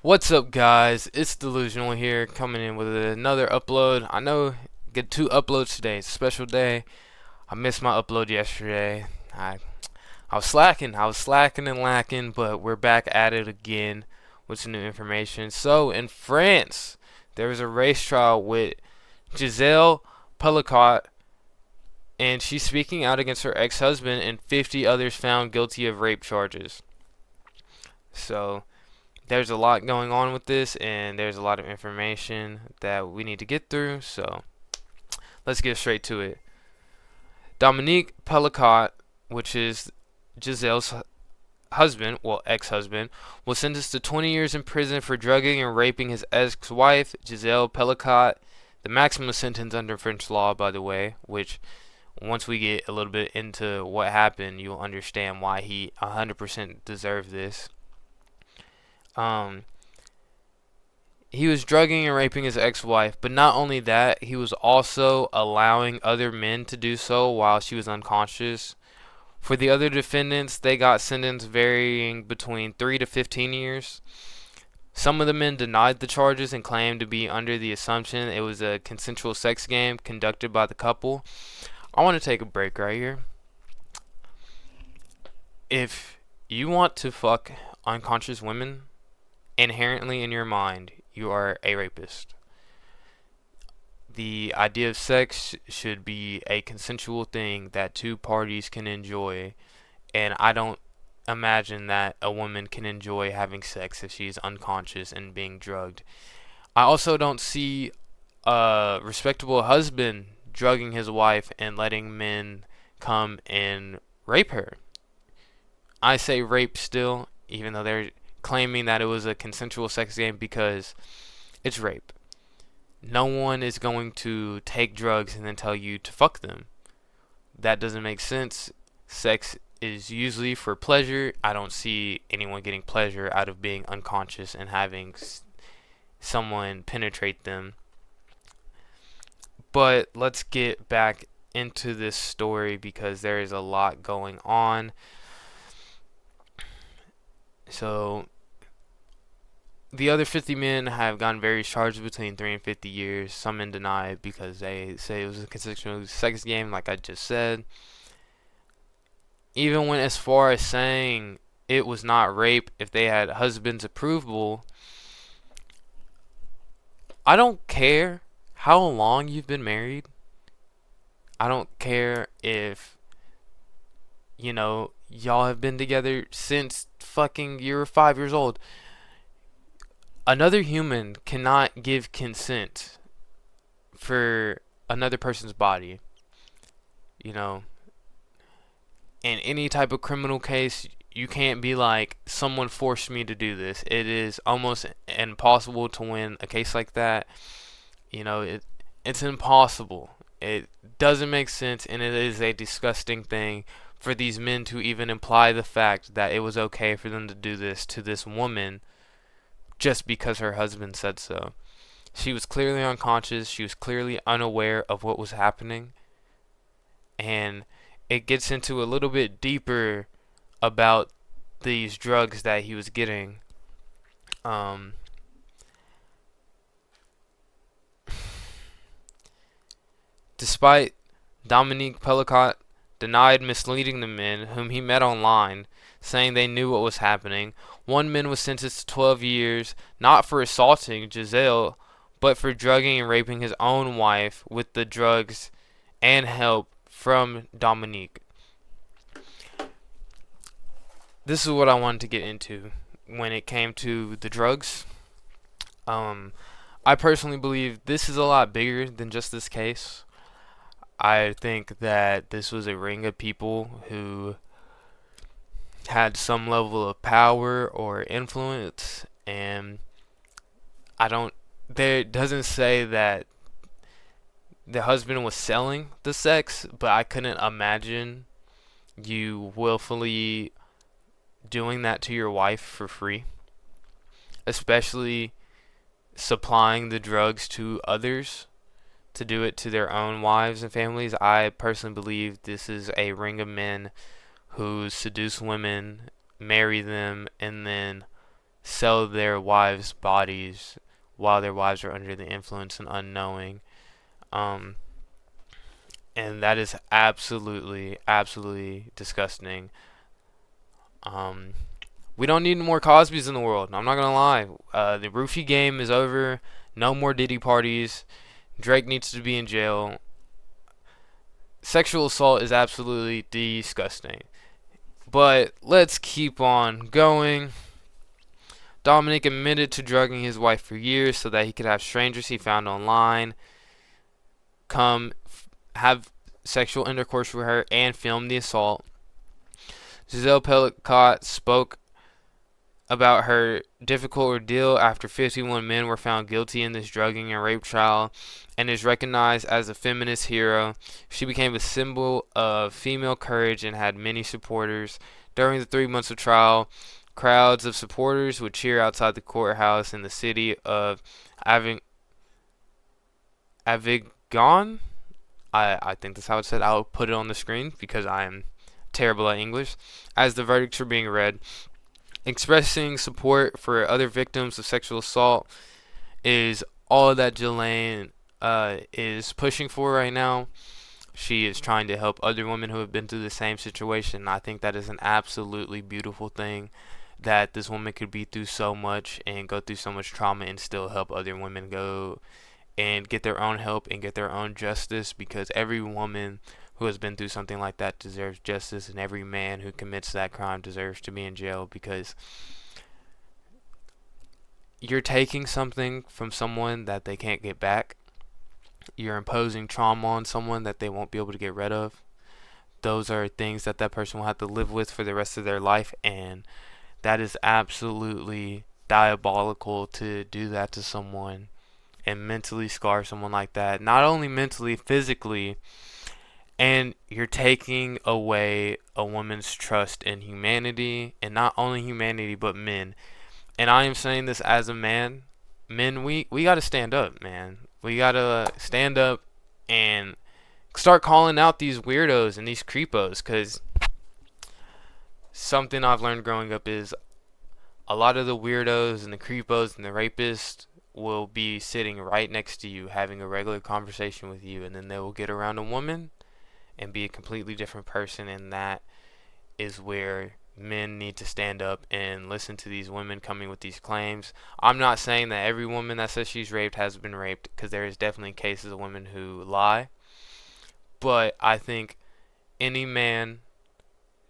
What's up, guys? It's Delusional here, coming in with another upload. I know get two uploads today. It's a special day. I missed my upload yesterday. I was slacking. I was slacking and lacking, but we're back at it again with some new information. So in France, there was a race trial with Gisele Pelicot, and she's speaking out against her ex-husband and 50 others found guilty of rape charges. So there's a lot going on with this, and there's a lot of information that we need to get through. So let's get straight to it. Dominique Pelicot, which is Gisele's husband, well, ex-husband, was sentenced to 20 years in prison for drugging and raping his ex-wife, Gisele Pelicot. The maximum sentence under French law, by the way, which once we get a little bit into what happened, you'll understand why he 100% deserved this. Um, he was drugging and raping his ex-wife, but not only that, he was also allowing other men to do so while she was unconscious. For the other defendants, they got sentenced varying between 3 to 15 years. Some of the men denied the charges and claimed to be under the assumption it was a consensual sex game conducted by the couple. I want to take a break right here. If you want to fuck unconscious women, inherently in your mind, you are a rapist. The idea of sex should be a consensual thing that two parties can enjoy, and I don't imagine that a woman can enjoy having sex if she's unconscious and being drugged. I also don't see a respectable husband drugging his wife and letting men come and rape her. I say rape still, even though they're claiming that it was a consensual sex game, because it's rape. No one is going to take drugs and then tell you to fuck them. That doesn't make sense. Sex is usually for pleasure. I don't see anyone getting pleasure out of being unconscious and having someone penetrate them. But let's get back into this story because there is a lot going on. So the other 50 men have gotten various charges between 3 and 50 years. Some men deny it because they say it was a consensual sex game, like I just said. Even went as far as saying it was not rape if they had husband's approval. I don't care how long you've been married. I don't care if, y'all have been together since fucking you were 5 years old. Another human cannot give consent for another person's body. You know, in any type of criminal case, you can't be like, someone forced me to do this. It is almost impossible to win a case like that. It's impossible. It doesn't make sense, and it is a disgusting thing for these men to even imply the fact that it was okay for them to do this to this woman just because her husband said so. She was clearly unconscious. She was clearly unaware of what was happening. And it gets into a little bit deeper about these drugs that he was getting. Despite Dominique Pelicot denied misleading the men whom he met online, saying they knew what was happening. One man was sentenced to 12 years, not for assaulting Gisele, but for drugging and raping his own wife with the drugs and help from Dominique. This is what I wanted to get into when it came to the drugs. I personally believe this is a lot bigger than just this case. I think that this was a ring of people who had some level of power or influence, and there doesn't say that the husband was selling the sex, but I couldn't imagine you willfully doing that to your wife for free, especially supplying the drugs to others to do it to their own wives and families. I personally believe this is a ring of men who seduce women, marry them, and then sell their wives' bodies while their wives are under the influence and unknowing. Um, and that is absolutely, absolutely disgusting. Um, we don't need more Cosbys in the world. I'm not gonna lie. The roofie game is over. No more Diddy parties. Drake needs to be in jail. Sexual assault is absolutely disgusting. But let's keep on going. Dominic admitted to drugging his wife for years so that he could have strangers he found online come have sexual intercourse with her and film the assault. Gisele Pelicot spoke about her difficult ordeal after 51 men were found guilty in this drugging and rape trial and is recognized as a feminist hero. She became a symbol of female courage and had many supporters. During the 3 months of trial, crowds of supporters would cheer outside the courthouse in the city of Avignon. I think that's how it's said. I'll put it on the screen because I am terrible at English. As the verdicts were being read, expressing support for other victims of sexual assault is all that Jelaine is pushing for right now. She is trying to help other women who have been through the same situation. I think that is an absolutely beautiful thing, that this woman could be through so much and go through so much trauma and still help other women go and get their own help and get their own justice, because every woman who has been through something like that deserves justice, and every man who commits that crime deserves to be in jail, because you're taking something from someone that they can't get back. You're imposing trauma on someone that they won't be able to get rid of. Those are things that that person will have to live with for the rest of their life, and that is absolutely diabolical to do that to someone and mentally scar someone like that. Not only mentally, physically, and you're taking away a woman's trust in humanity, and not only humanity but men. And I am saying this as a man. Men, we got to stand up, man. We got to stand up and start calling out these weirdos and these creepos, because something I've learned growing up is a lot of the weirdos and the creepos and the rapists will be sitting right next to you having a regular conversation with you, and then they will get around a woman and be a completely different person. And that is where men need to stand up and listen to these women coming with these claims. I'm not saying that every woman that says she's raped has been raped, because there is definitely cases of women who lie, but I think any man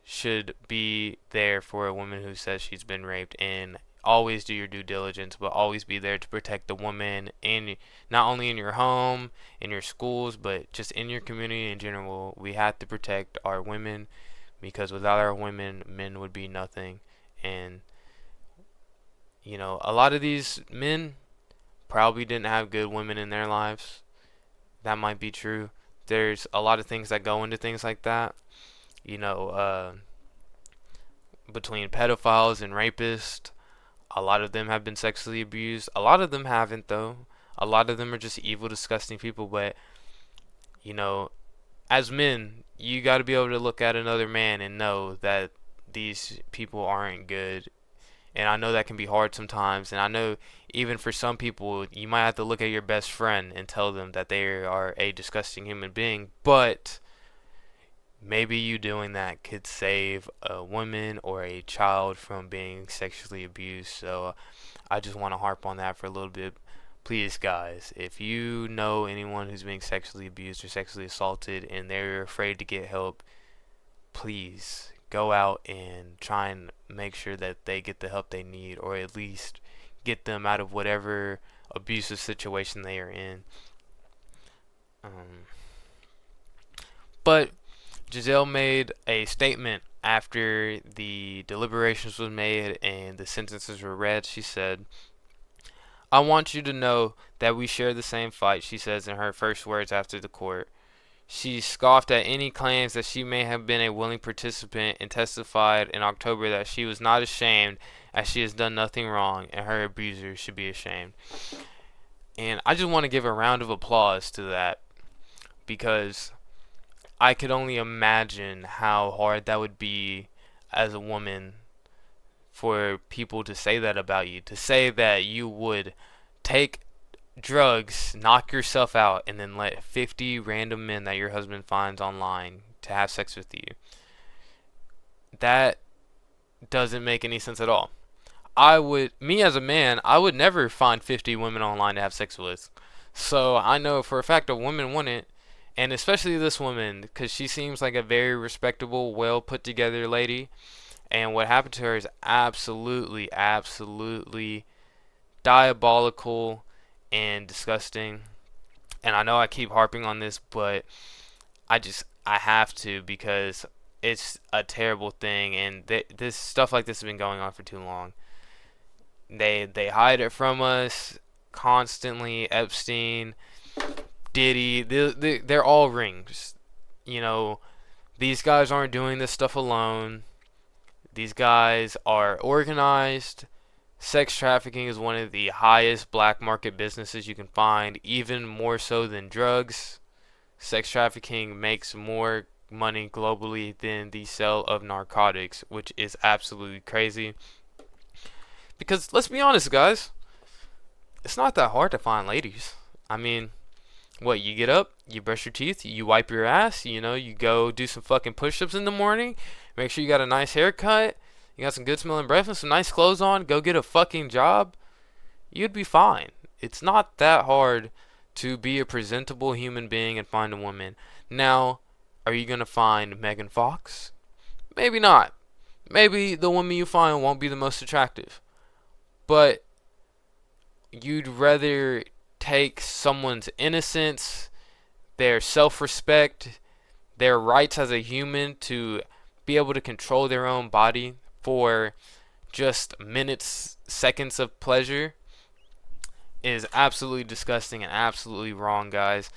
should be there for a woman who says she's been raped, and always do your due diligence, but always be there to protect the woman, in not only in your home, in your schools, but just in your community in general. We have to protect our women, because without our women, men would be nothing. And a lot of these men probably didn't have good women in their lives. That might be true. There's a lot of things that go into things like that. You know, between pedophiles and rapists, a lot of them have been sexually abused. A lot of them haven't, though. A lot of them are just evil, disgusting people. But, you know, as men, you got to be able to look at another man and know that these people aren't good. And I know that can be hard sometimes. And I know even for some people, you might have to look at your best friend and tell them that they are a disgusting human being. But maybe you doing that could save a woman or a child from being sexually abused. So I just want to harp on that for a little bit. Please, guys, if you know anyone who's being sexually abused or sexually assaulted and they're afraid to get help, please go out and try and make sure that they get the help they need, or at least get them out of whatever abusive situation they are in. But Gisele made a statement after the deliberations was made and the sentences were read. She said, "I want you to know that we share the same fight," she says in her first words after the court. She scoffed at any claims that she may have been a willing participant and testified in October that she was not ashamed, as she has done nothing wrong and her abusers should be ashamed. And I just want to give a round of applause to that, because I could only imagine how hard that would be as a woman for people to say that about you, to say that you would take drugs, knock yourself out, and then let 50 random men that your husband finds online to have sex with you. That doesn't make any sense at all. Me as a man, I would never find 50 women online to have sex with. So I know for a fact a woman wouldn't, and especially this woman, because she seems like a very respectable, well put together lady. And what happened to her is absolutely, absolutely diabolical and disgusting. And I know I keep harping on this, but I have to because it's a terrible thing, and this stuff like this has been going on for too long. They hide it from us constantly. Epstein, Diddy, they're all rings. You know, these guys aren't doing this stuff alone. These guys are organized. Sex trafficking is one of the highest black market businesses you can find, even more so than drugs. Sex trafficking makes more money globally than the sale of narcotics, which is absolutely crazy. Because let's be honest, guys, it's not that hard to find ladies. I mean, what, you get up, you brush your teeth, you wipe your ass, you go do some fucking push-ups in the morning, make sure you got a nice haircut, you got some good smelling breath and some nice clothes on, go get a fucking job, you'd be fine. It's not that hard to be a presentable human being and find a woman. Now, are you going to find Megan Fox? Maybe not. Maybe the woman you find won't be the most attractive. But you'd rather take someone's innocence, their self-respect, their rights as a human to be able to control their own body for just minutes, seconds of pleasure is absolutely disgusting and absolutely wrong, guys.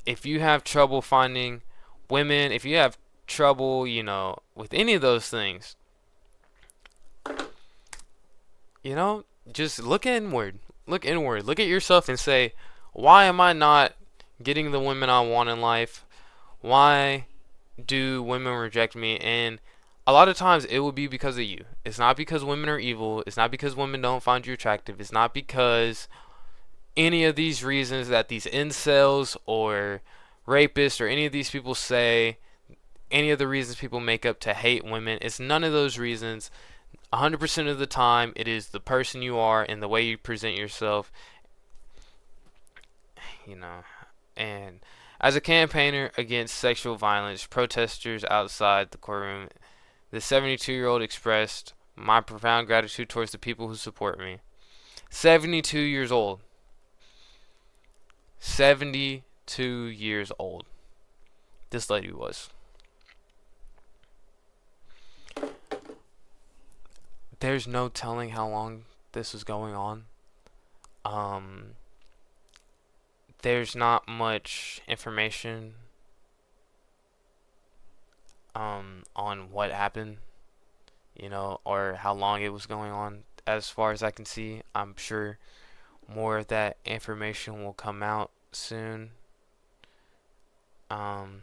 If you have trouble finding women, if you have trouble, with any of those things, just look inward. Look inward. Look at yourself and say, why am I not getting the women I want in life? Why do women reject me? And a lot of times it will be because of you. It's not because women are evil. It's not because women don't find you attractive. It's not because any of these reasons that these incels or rapists or any of these people say, any of the reasons people make up to hate women. It's none of those reasons. 100% of the time, it is the person you are and the way you present yourself. And as a campaigner against sexual violence, protesters outside the courtroom, the 72-year-old expressed my profound gratitude towards the people who support me. 72 years old. 72 years old. This lady was. There's no telling how long this was going on. There's not much information on what happened, or how long it was going on. As far as I can see, I'm sure more of that information will come out soon. And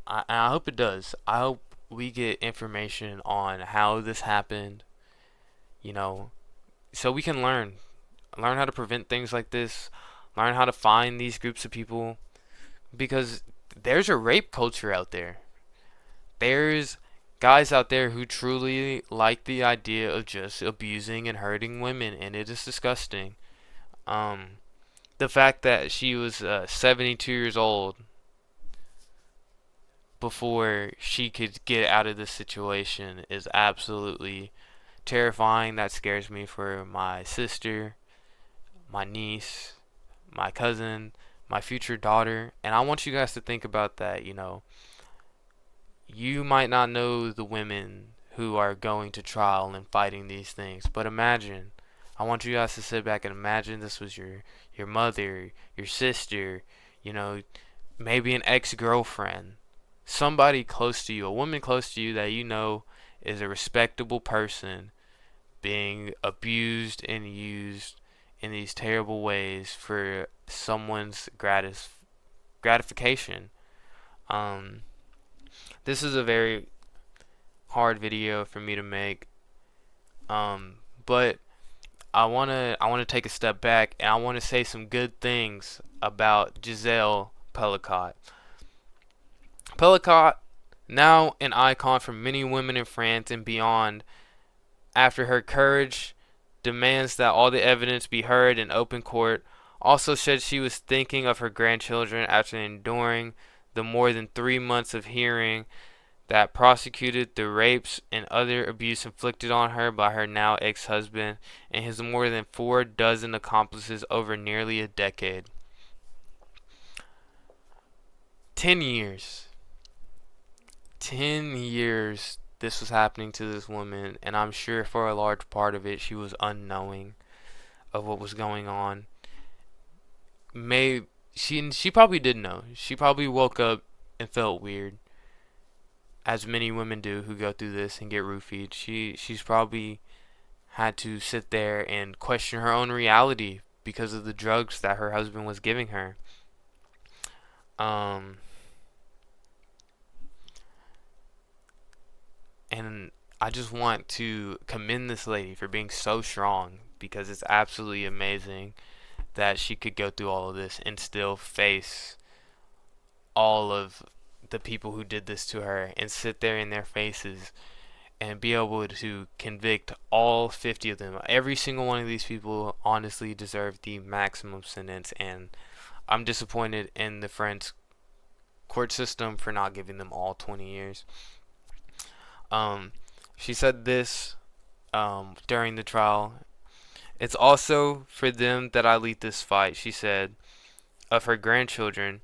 I hope it does. I hope we get information on how this happened, so we can learn how to prevent things like this, learn how to find these groups of people, because there's a rape culture out there. There's guys out there who truly like the idea of just abusing and hurting women, and it is disgusting. The fact that she was 72 years old before she could get out of this situation is absolutely terrifying. That scares me for my sister, my niece, my cousin, my future daughter. And I want you guys to think about that. You might not know the women who are going to trial and fighting these things, but imagine, I want you guys to sit back and imagine this was your mother, your sister, maybe an ex-girlfriend, somebody close to you, a woman close to you that is a respectable person being abused and used in these terrible ways for someone's gratification. This is a very hard video for me to make. But I wanna take a step back and I wanna say some good things about Gisele Pelicot. Pelicot, now an icon for many women in France and beyond, after her courage demands that all the evidence be heard in open court, also said she was thinking of her grandchildren after enduring the more than 3 months of hearing that prosecuted the rapes and other abuse inflicted on her by her now ex-husband and his more than 4 dozen accomplices over nearly a decade. 10 years. 10 years this was happening to this woman, and I'm sure for a large part of it she was unknowing of what was going on. She probably did know. She probably woke up and felt weird, as many women do who go through this and get roofied. She's probably had to sit there and question her own reality because of the drugs that her husband was giving her. Um, and I just want to commend this lady for being so strong, because it's absolutely amazing that she could go through all of this and still face all of the people who did this to her and sit there in their faces and be able to convict all 50 of them. Every single one of these people honestly deserved the maximum sentence, and I'm disappointed in the French court system for not giving them all 20 years. She said this during the trial. It's also for them that I lead this fight, she said, of her grandchildren.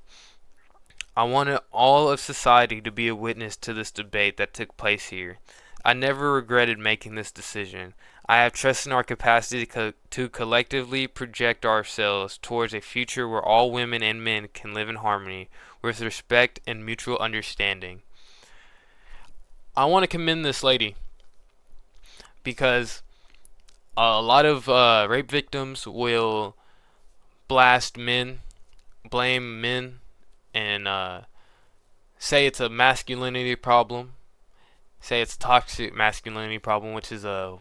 I wanted all of society to be a witness to this debate that took place here. I never regretted making this decision. I have trust in our capacity to collectively project ourselves towards a future where all women and men can live in harmony, with respect and mutual understanding. I want to commend this lady because a lot of rape victims will blast men, blame men, and say it's a masculinity problem, say it's a toxic masculinity problem, which is a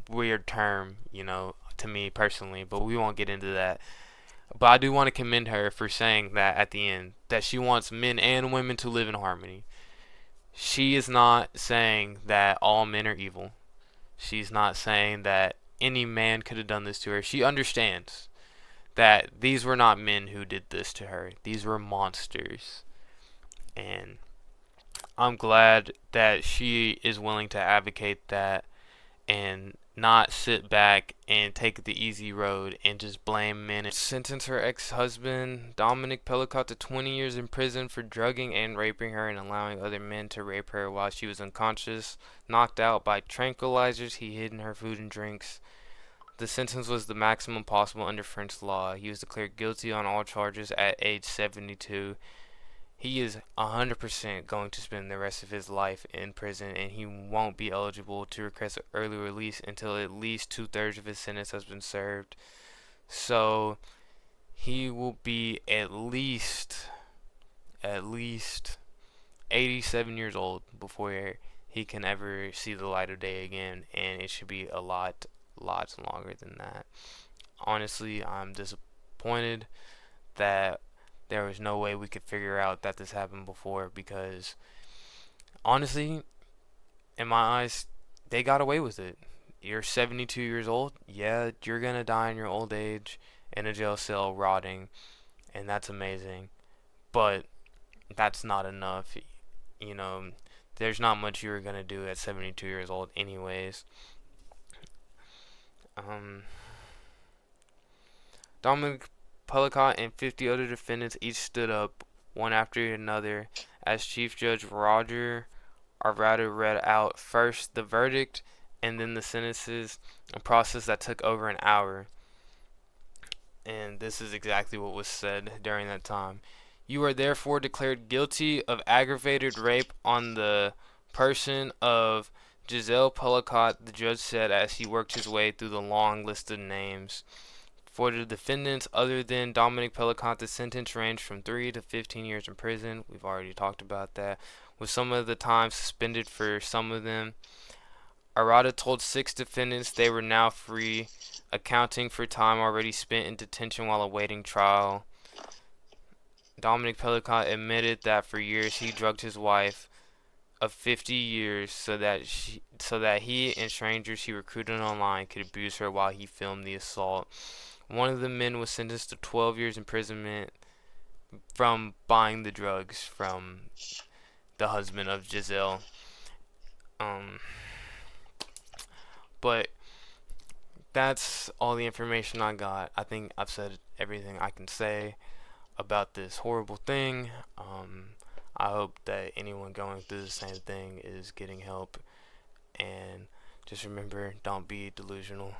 weird term, to me personally, but we won't get into that. But I do want to commend her for saying that at the end, that she wants men and women to live in harmony. She is not saying that all men are evil. She's not saying that any man could have done this to her. She understands that these were not men who did this to her. These were monsters. And I'm glad that she is willing to advocate that and not sit back and take the easy road and just blame men. Sentence her ex-husband, Dominic Pelicot, to 20 years in prison for drugging and raping her and allowing other men to rape her while she was unconscious, knocked out by tranquilizers he hid in her food and drinks. The sentence was the maximum possible under French law. He was declared guilty on all charges at age 72. He is 100% going to spend the rest of his life in prison, and he won't be eligible to request early release until at least 2/3 of his sentence has been served. So he will be at least 87 years old before he can ever see the light of day again, and it should be a lot longer than that. Honestly, I'm disappointed that there was no way we could figure out that this happened before, because honestly, in my eyes, they got away with it. You're 72 years old. Yeah, you're gonna die in your old age in a jail cell rotting, and that's amazing. But that's not enough. There's not much you're gonna do at 72 years old anyways. Dominic Pelicot and 50 other defendants each stood up, one after another, as Chief Judge Roger Arvado read out first the verdict and then the sentences, a process that took over an hour. And this is exactly what was said during that time. You are therefore declared guilty of aggravated rape on the person of Gisele Pelicot, the judge said as he worked his way through the long list of names. For the defendants other than Dominic Pelicot, the sentence ranged from 3 to 15 years in prison. We've already talked about that. with some of the time suspended for some of them. Arata told 6 defendants they were now free, accounting for time already spent in detention while awaiting trial. Dominic Pelicot admitted that for years he drugged his wife of 50 years so that he and strangers he recruited online could abuse her while he filmed the assault. One of the men was sentenced to 12 years imprisonment from buying the drugs from the husband of Gisele. Um, but that's all the information I got. I think I've said everything I can say about this horrible thing. I hope that anyone going through the same thing is getting help. And just remember, don't be delusional.